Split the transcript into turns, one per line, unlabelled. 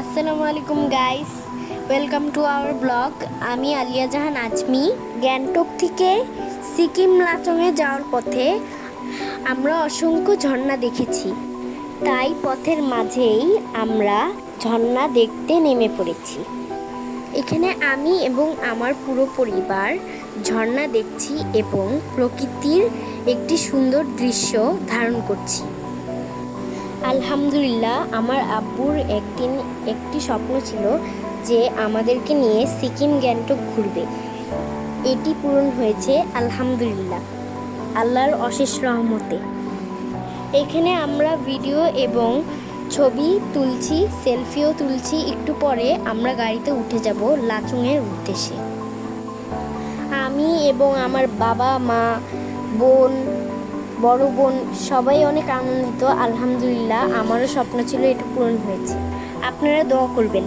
আসসালামু আলাইকুম guys, welcome to our blog. আমি আলিয়া জাহান আজমি। গ্যাংটক থেকে সিকিম লাচংয়ে যাওয়ার পথে আমরা অসংখ্য ঝর্ণা দেখেছি, তাই পথের মাঝেই আমরা ঝর্ণা দেখতে নেমে পড়েছি। এখানে আমি এবং আমার পুরো পরিবার ঝর্ণা দেখছি এবং প্রকৃতির একটি সুন্দর দৃশ্য ধারণ করছি। আলহামদুলিল্লাহ, আমার আব্বুর একটি স্বপ্ন ছিল যে আমাদেরকে নিয়ে সিকিম গ্যাংটক ঘুরবে। এটি পূরণ হয়েছে আলহামদুলিল্লাহ, আল্লাহর অশেষ রহমতে। এখানে আমরা ভিডিও এবং ছবি তুলছি, সেলফিও তুলছি। একটু পরে আমরা গাড়িতে উঠে যাব লাচুংয়ের উদ্দেশ্যে। আমি এবং আমার বাবা, মা, বোন, বড় বোন সবাই অনেক আনন্দিত। আলহামদুলিল্লাহ, আমারও স্বপ্ন ছিল, এটা পূরণ হয়েছে। আপনারা দোয়া করবেন।